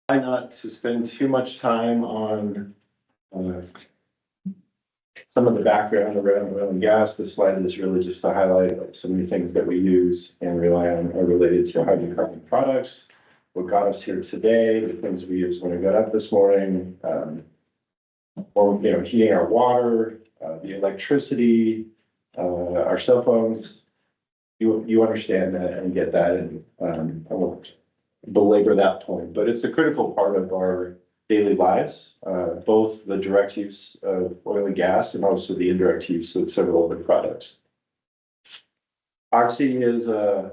Try not to spend too much time on uh, some of the background around oil and gas. This slide is really just to highlight like some of the things that we use and rely on are related to hydrocarbon products. What got us here today, the things we used when I got up this morning, or heating our water, the electricity, our cell phones. You understand that and get that, and I won't belabor that point, but it's a critical part of our daily lives, both the direct use of oil and gas and also the indirect use of several other products. Oxy is an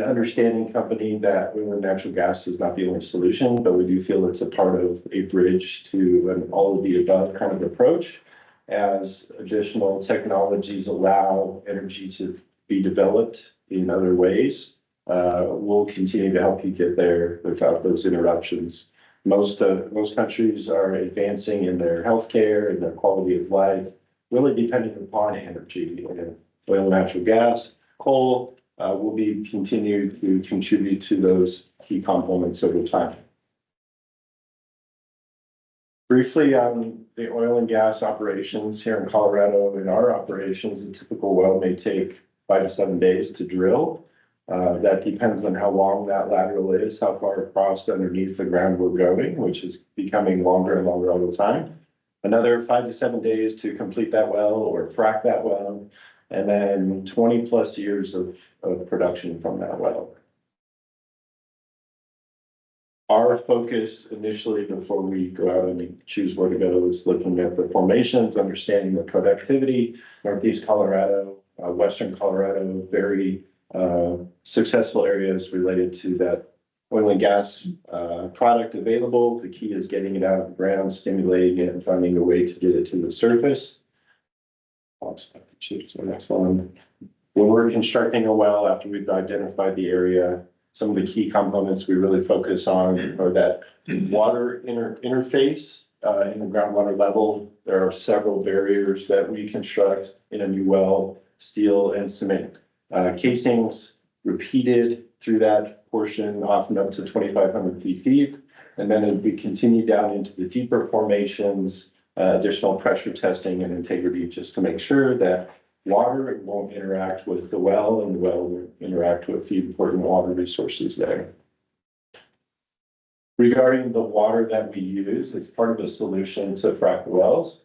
understanding company that oil and natural gas is not the only solution, but we do feel it's a part of a bridge to an all of the above kind of approach. As additional technologies allow energy to be developed in other ways, we'll continue to help you get there without those interruptions. Most countries are advancing in their healthcare and their quality of life, really depending upon energy. Oil, natural gas, coal will be continued to contribute to those key components over time. Briefly on the oil and gas operations here in Colorado. In our operations, a typical well may take 5 to 7 days to drill. That depends on how long that lateral is, how far across underneath the ground we're going, which is becoming longer and longer all the time. Another 5 to 7 days to complete that well or frack that well, and then 20 plus years of production from that well. Our focus initially, before we go out and choose where to go, is looking at the formations, understanding the productivity. Northeast Colorado, Western Colorado, very successful areas related to that oil and gas product available. The key is getting it out of the ground, stimulating it, and finding a way to get it to the surface. Next one. When we're constructing a well, after we've identified the area, some of the key components we really focus on are that water interface in the groundwater level. There are several barriers that we construct in a new well: steel and cement casings repeated through that portion, often up to 2,500 feet deep. And then as we continue down into the deeper formations, additional pressure testing and integrity, just to make sure that water won't interact with the well and the well will interact with the important water resources there. Regarding the water that we use, it's part of the solution to frack the wells.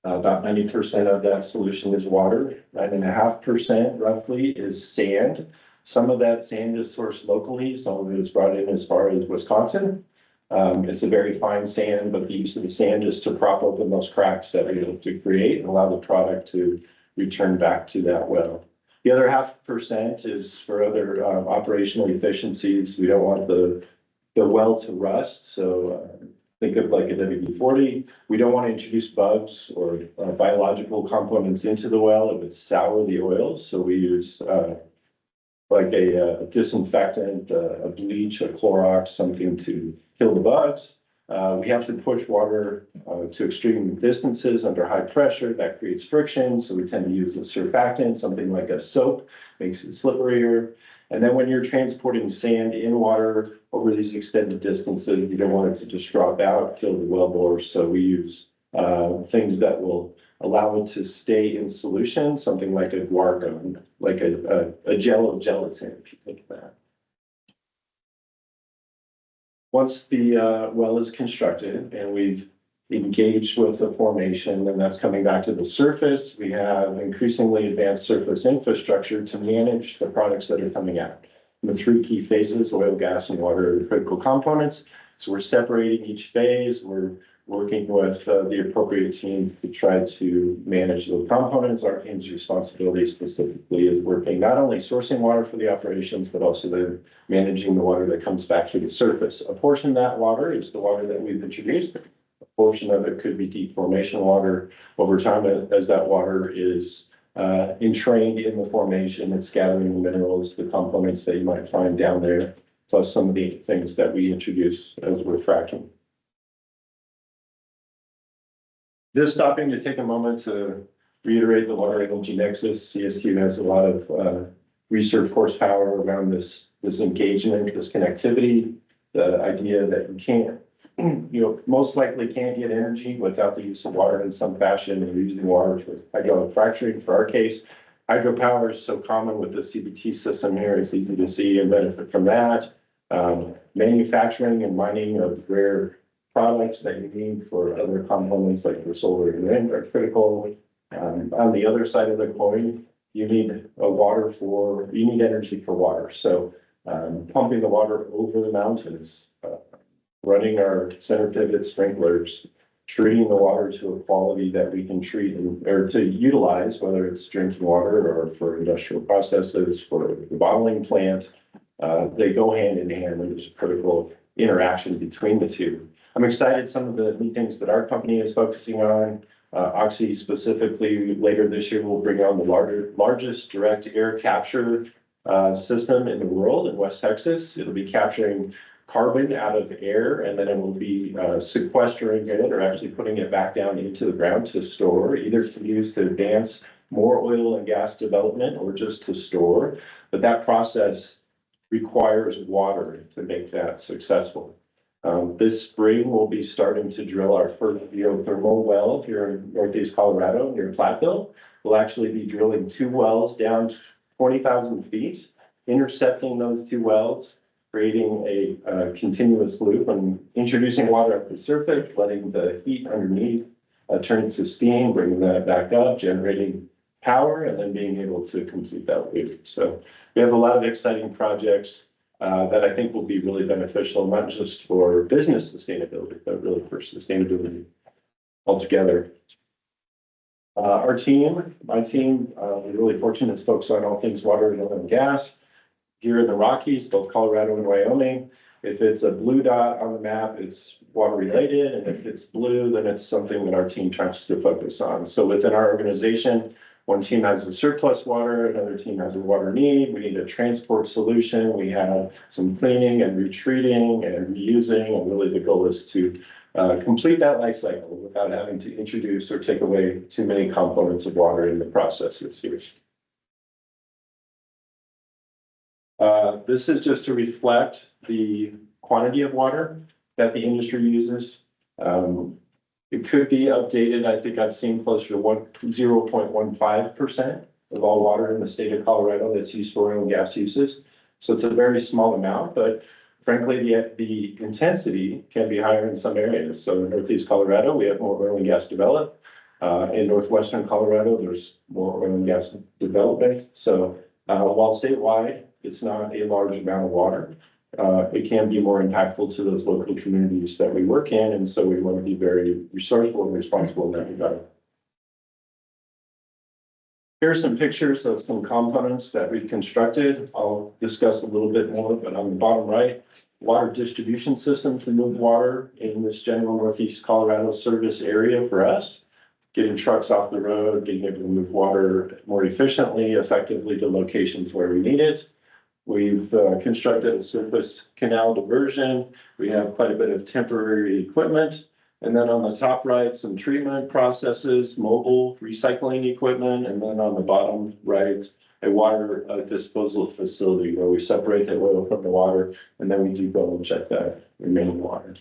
About 90% of that solution is water. 9.5% roughly is sand. Some of that sand is sourced locally. Some of it is brought in as far as Wisconsin. It's a very fine sand, but the use of the sand is to prop open those cracks that we hope to create and allow the product to return back to that well. The other 0.5% is for other operational efficiencies. We don't want the well to rust. So think of like a WD-40. We don't want to introduce bugs or biological components into the well. It would sour the oils. So we use like a disinfectant, a bleach, a Clorox, something to kill the bugs. We have to push water to extreme distances under high pressure. That creates friction. So we tend to use a surfactant, something like a soap, makes it slipperier. And then when you're transporting sand in water over these extended distances, you don't want it to just drop out, kill the wellbore. So we use things that will allow it to stay in solution, something like a guar gun, like a gel of gelatin, if you think of that. Once the well is constructed and we've engaged with the formation, and that's coming back to the surface, we have increasingly advanced surface infrastructure to manage the products that are coming out. The 3 key phases: oil, gas, and water, are the critical components. So we're separating each phase. We're working with the appropriate team to try to manage those components. Our team's responsibility specifically is working not only sourcing water for the operations, but also then managing the water that comes back to the surface. A portion of that water is the water that we've introduced. A portion of it could be deep formation water. Over time, as that water is entrained in the formation, it's gathering the minerals, the components that you might find down there, plus some of the things that we introduce as we're fracking. Just stopping to take a moment to reiterate the water energy nexus. CSQ has a lot of research horsepower around this engagement, this connectivity. the idea that you can't, most likely can't get energy without the use of water in some fashion, and using water for hydraulic fracturing. For our case, hydropower is so common with the CBT system here, it's easy to see and benefit from that. Manufacturing and mining of rare products that you need for other components like for solar and wind are critical. On the other side of the coin, you need energy for water. So pumping the water over the mountains, running our center pivot sprinklers, treating the water to a quality that we can treat or to utilize, whether it's drinking water or for industrial processes, for the bottling plant. They go hand in hand, and there's a critical interaction between the two. I'm excited some of the new things that our company is focusing on. Oxy specifically, later this year, will bring on the largest direct air capture system in the world in West Texas. It'll be capturing carbon out of air, and then it will be sequestering it, or actually putting it back down into the ground to store, either to use to advance more oil and gas development or just to store. But that process requires water to make that successful. This spring, we'll be starting to drill our first geothermal well here in Northeast Colorado near Platteville. We'll actually be drilling 2 wells down 20,000 feet, intercepting those 2 wells, creating a continuous loop and introducing water at the surface, letting the heat underneath turn to steam, bringing that back up, generating power, and then being able to complete that loop. So we have a lot of exciting projects that I think will be really beneficial, not just for business sustainability, but really for sustainability altogether. My team, we're really fortunate to focus on all things water and oil and gas. Here in the Rockies, both Colorado and Wyoming, if it's a blue dot on the map, it's water related, and if it's blue, then it's something that our team tries to focus on. So within our organization, one team has a surplus water, another team has a water need. We need a transport solution. We have some cleaning and retreating and reusing, and really the goal is to complete that life cycle without having to introduce or take away too many components of water in the processes here. This is just to reflect the quantity of water that the industry uses. It could be updated. I think I've seen closer to 0.15% of all water in the state of Colorado that's used for oil and gas uses. So it's a very small amount, but frankly, the intensity can be higher in some areas. So in Northeast Colorado, we have more oil and gas developed. In Northwestern Colorado, there's more oil and gas development. So while statewide, it's not a large amount of water. It can be more impactful to those local communities that we work in, and so we want to be very resourceful and responsible in that regard. Here are some pictures of some components that we've constructed. I'll discuss a little bit more, but on the bottom right, water distribution system to move water in this general Northeast Colorado service area for us, getting trucks off the road, being able to move water more efficiently, effectively to locations where we need it. We've constructed a surface canal diversion. We have quite a bit of temporary equipment. And then on the top right, some treatment processes, mobile recycling equipment. And then on the bottom right, a water disposal facility where we separate the oil from the water, and then we do go and check that remaining water.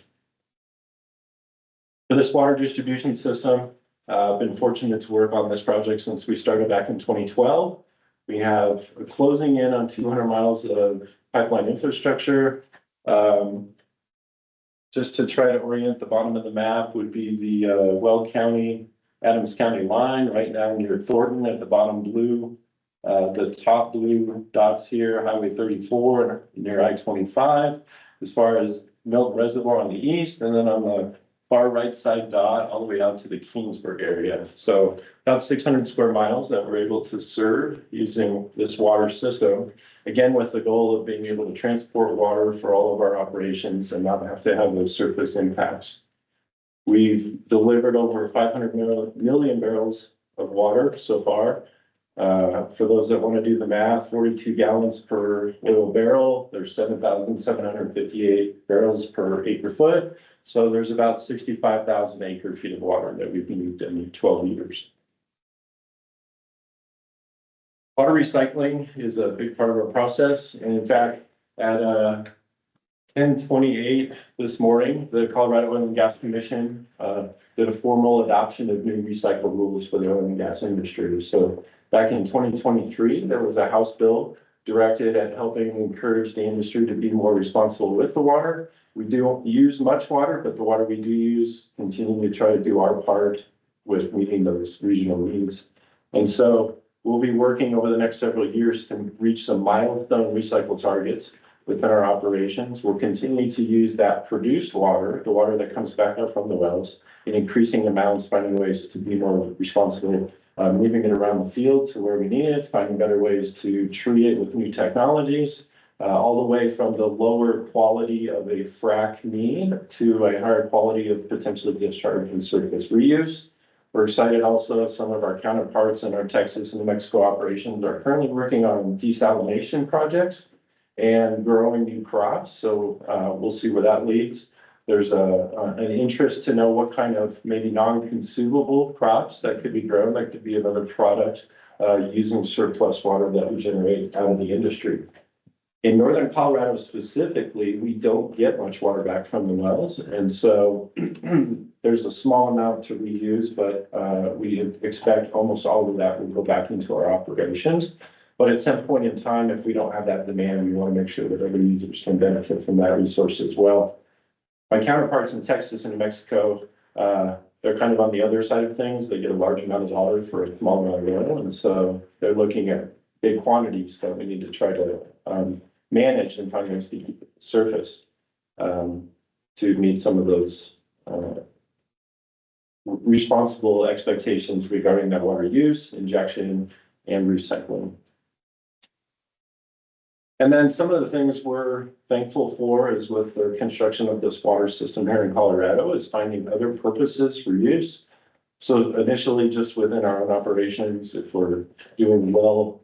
For this water distribution system, I've been fortunate to work on this project since we started back in 2012. We have closing in on 200 miles of pipeline infrastructure. Just to try to orient, the bottom of the map would be the Weld County, Adams County line, right down near Thornton at the bottom blue. The top blue dots here, Highway 34 near I-25, as far as Milton Reservoir on the east, and then on the far right side dot, all the way out to the Kingsburg area. So about 600 square miles that we're able to serve using this water system. Again, with the goal of being able to transport water for all of our operations and not have to have those surface impacts. We've delivered over 500 million barrels of water so far. For those that want to do the math, 42 gallons per oil barrel, there's 7,758 barrels per acre foot. So there's about 65,000 acre feet of water that we've moved in 12 years. Water recycling is a big part of our process. And in fact, at 10:28 this morning, the Colorado Oil and Gas Commission did a formal adoption of new recycle rules for the oil and gas industry. So back in 2023, there was a House bill directed at helping encourage the industry to be more responsible with the water. We don't use much water, but the water we do use, continue to try to do our part with meeting those regional needs. And so we'll be working over the next several years to reach some milestone recycle targets within our operations. We'll continue to use that produced water, the water that comes back up from the wells, in increasing amounts, finding ways to be more responsible, moving it around the field to where we need it, finding better ways to treat it with new technologies, all the way from the lower quality of a frac need to a higher quality of potentially discharge and surface reuse. We're excited also, some of our counterparts in our Texas and New Mexico operations are currently working on desalination projects and growing new crops. So we'll see where that leads. There's an interest to know what kind of maybe non-consumable crops that could be grown. That could be another product using surplus water that we generate out of the industry. In northern Colorado specifically, we don't get much water back from the wells. And so there's a small amount to reuse, but we expect almost all of that will go back into our operations. But at some point in time, if we don't have that demand, we want to make sure that other users can benefit from that resource as well. My counterparts in Texas and New Mexico, they're kind of on the other side of things. They get a large amount of water for a small amount of oil. And so they're looking at big quantities that we need to try to manage and find ways to keep it at the surface to meet some of those responsible expectations regarding that water use, injection, and recycling. And then some of the things we're thankful for is with the construction of this water system here in Colorado is finding other purposes for use. So initially, just within our own operations, if we're doing well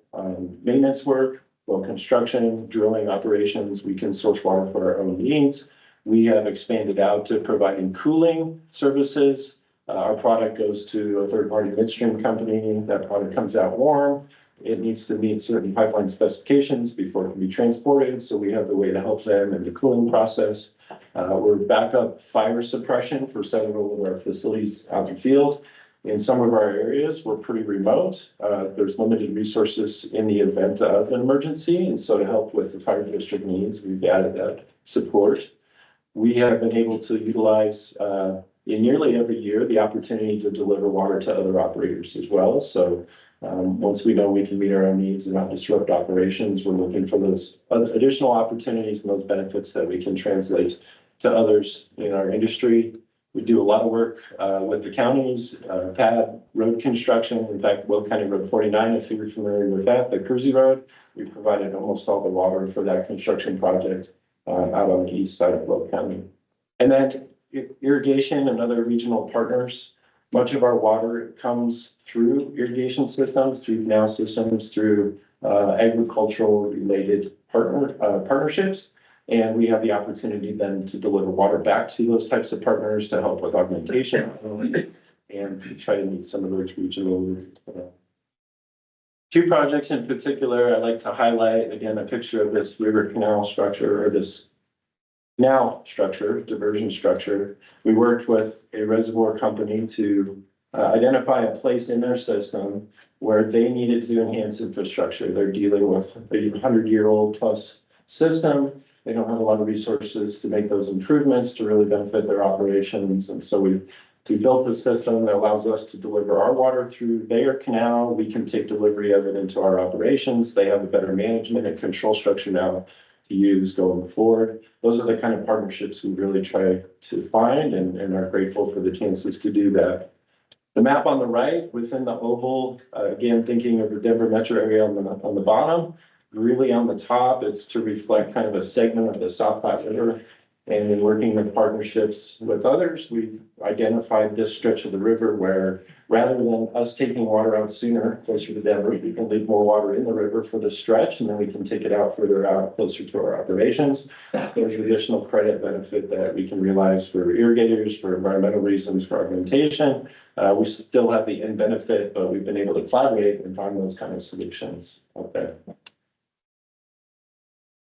maintenance work, well construction, drilling operations, we can source water for our own needs. We have expanded out to providing cooling services. Our product goes to a third-party midstream company. That product comes out warm. It needs to meet certain pipeline specifications before it can be transported. So we have the way to help them in the cooling process. We're backup fire suppression for several of our facilities out in the field. In some of our areas, we're pretty remote. There's limited resources in the event of an emergency. And so to help with the fire district needs, we've added that support. We have been able to utilize in nearly every year the opportunity to deliver water to other operators as well. So once we know we can meet our own needs and not disrupt operations, we're looking for those additional opportunities and those benefits that we can translate to others in our industry. We do a lot of work with the counties, pad road construction. In fact, Will County Road 49, if you're familiar with that, the Kersey Road, we provided almost all the water for that construction project out on the east side of Will County. And then irrigation and other regional partners. Much of our water comes through irrigation systems, through canal systems, through agricultural related partnerships. And we have the opportunity then to deliver water back to those types of partners to help with augmentation and to try to meet some of those regional needs. Two projects in particular, I'd like to highlight, again, a picture of this river canal structure or this canal structure, diversion structure. We worked with a reservoir company to identify a place in their system where they needed to enhance infrastructure. They're dealing with a 100-year-old plus system. They don't have a lot of resources to make those improvements to really benefit their operations. And so we built a system that allows us to deliver our water through their canal. We can take delivery of it into our operations. They have a better management and control structure now to use going forward. Those are the kind of partnerships we really try to find and are grateful for the chances to do that. The map on the right within the oval, again, thinking of the Denver metro area on the bottom, really on the top, it's to reflect kind of a segment of the South Platte River. And in working with partnerships with others, we've identified this stretch of the river where rather than us taking water out sooner, closer to Denver, we can leave more water in the river for the stretch, and then we can take it out further out, closer to our operations. There's additional credit benefit that we can realize for irrigators, for environmental reasons, for augmentation. We still have the end benefit, but we've been able to collaborate and find those kind of solutions out there.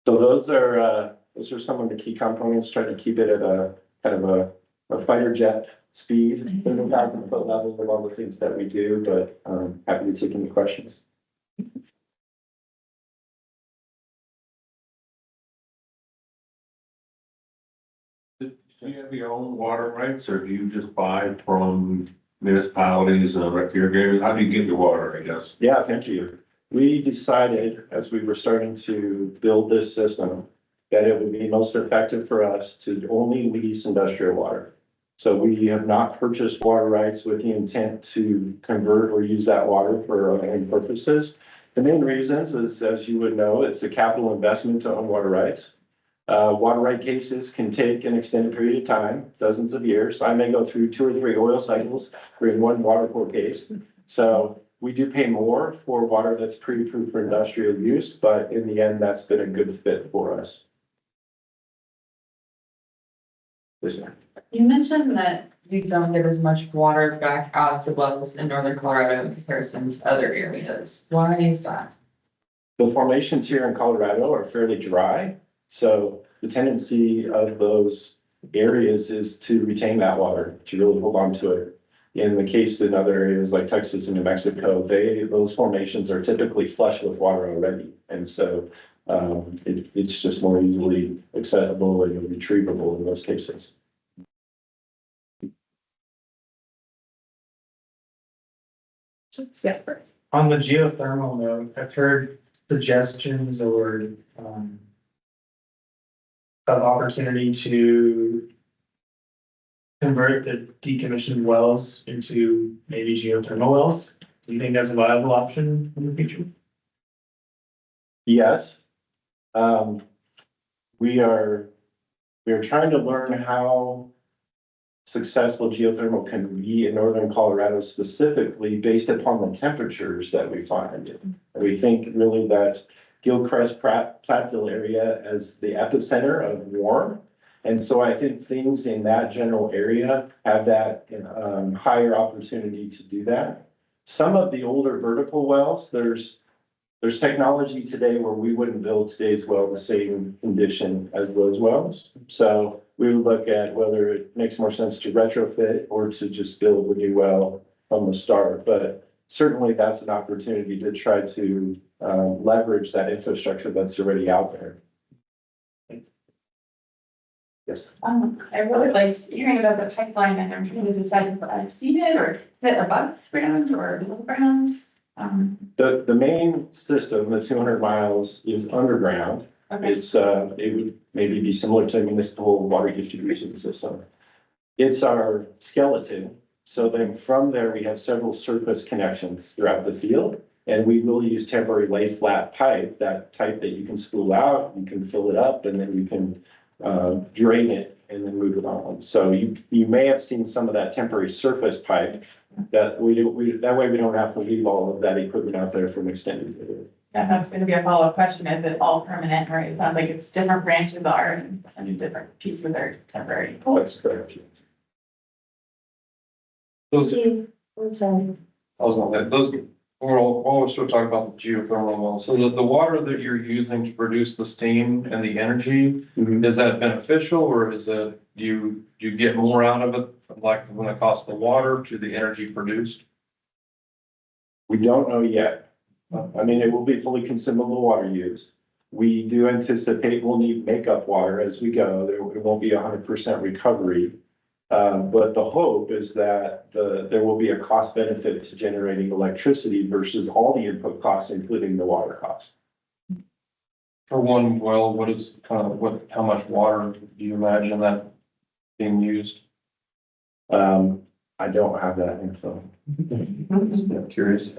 So those are Those are some of the key components, trying to keep it at a kind of a fighter jet speed. There's no level of all the things that we do, but happy to take any questions. Do you have your own water rights, or do you just buy from municipalities and electric irrigators? How do you get your water, I guess? Yeah, thank you. We decided as we were starting to build this system that it would be most effective for us to only lease industrial water. So we have not purchased water rights with the intent to convert or use that water for our own purposes. The main reasons is, as you would know, it's a capital investment to own water rights. Water right cases can take an extended period of time, dozens of years. I may go through 2 or 3 oil cycles for one water court case. So we do pay more for water that's pre-approved for industrial use, but in the end, that's been a good fit for us. Yes, ma'am. You mentioned that you don't get as much water back out to wells in northern Colorado in comparison to other areas. Why is that? The formations here in Colorado are fairly dry, so the tendency of those areas is to retain that water, to really hold on to it. In the case in other areas like Texas and New Mexico, those formations are typically flush with water already. And so it's just more easily accessible and retrievable in those cases. Yeah. On the geothermal note, I've heard suggestions or of opportunity to convert the decommissioned wells into maybe geothermal wells. Do you think that's a viable option in the future? Yes. We are trying to learn how successful geothermal can be in northern Colorado specifically based upon the temperatures that we find. And we think really that Gilchrist Platteville area as the epicenter of warm. And so I think things in that general area have that higher opportunity to do that. Some of the older vertical wells, there's technology today where we wouldn't build today's well in the same condition as those wells. So we would look at whether it makes more sense to retrofit or to just build a new well from the start. But certainly that's an opportunity to try to leverage that infrastructure that's already out there. Yes. I really liked hearing about the pipeline, and I'm trying to decide if I've seen it or is it above ground or below ground. The main system, the 200 miles, is underground. Okay. It would maybe be similar to a municipal water distribution system. It's our skeleton. So then from there, we have several surface connections throughout the field. And we will use temporary lay flat pipe, that type that you can spool out, you can fill it up, and then you can drain it and then move it on. So you may have seen some of that temporary surface pipe that that way we don't have to leave all of that equipment out there for an extended period. Yeah, that's gonna be a follow-up question. Is it all permanent, or it sounds like it's different branches are and different pieces are temporary? That's correct. Those, I'm sorry. I was gonna let those, we're still talking about the geothermal wells. So the water that you're using to produce the steam and the energy, is that beneficial, or is it, do you get more out of it, from like when it costs the water to the energy produced? We don't know yet. I mean, it will be fully consumable water used. We do anticipate we'll need makeup water as we go. There won't be 100% recovery. But the hope is that there will be a cost benefit to generating electricity versus all the input costs, including the water cost. For one well, what is kind of how much water do you imagine that being used? I don't have that info. Just curious.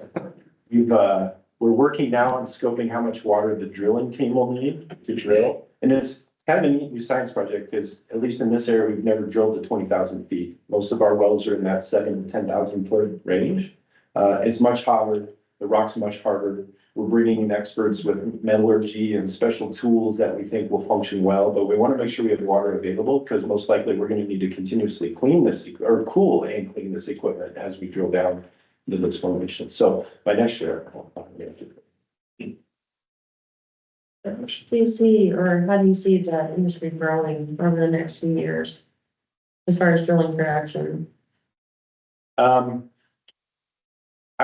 We're working now on scoping how much water the drilling team will need to drill. And it's kind of a neat new science project because at least in this area, we've never drilled to 20,000 feet. Most of our wells are in that 7,000 to 10,000 foot range. It's much hotter. The rock's much harder. We're bringing in experts with metallurgy and special tools that we think will function well, but we want to make sure we have water available because most likely we're going to need to continuously clean this or cool and clean this equipment as we drill down into those formations. So by next year, Do you see, or how do you see the industry growing over the next few years? As far as drilling production? I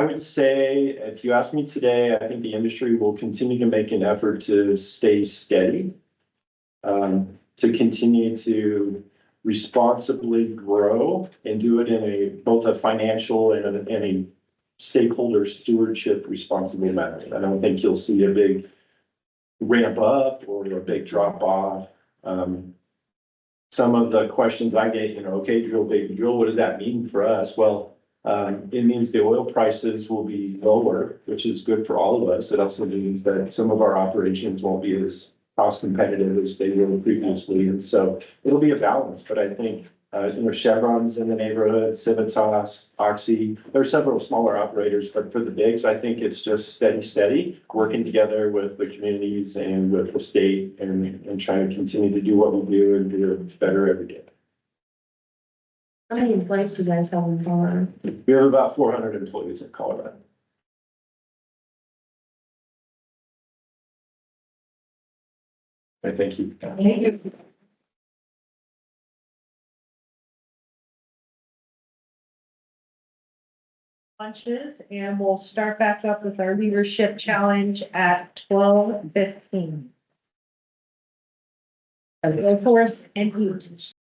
would say, if you ask me today, I think the industry will continue to make an effort to stay steady. To continue to responsibly grow and do it in both a financial and a stakeholder stewardship responsible manner. I don't think you'll see a big ramp up or a big drop off. Some of the questions I get, okay, drill, baby, drill, what does that mean for us? Well, it means the oil prices will be lower, which is good for all of us. It also means that some of our operations won't be as cost competitive as they were previously. And so it'll be a balance, but I think, Chevron's in the neighborhood, Civitas, Oxy, there are several smaller operators, but for the bigs, I think it's just steady, working together with the communities and with the state and trying to continue to do what we do and do it better every day. How many employees do you guys have in Colorado? We have about 400 employees in Colorado. Thank you. Lunches, and we'll start back up with our leadership challenge at 12:15. Go forth and eat.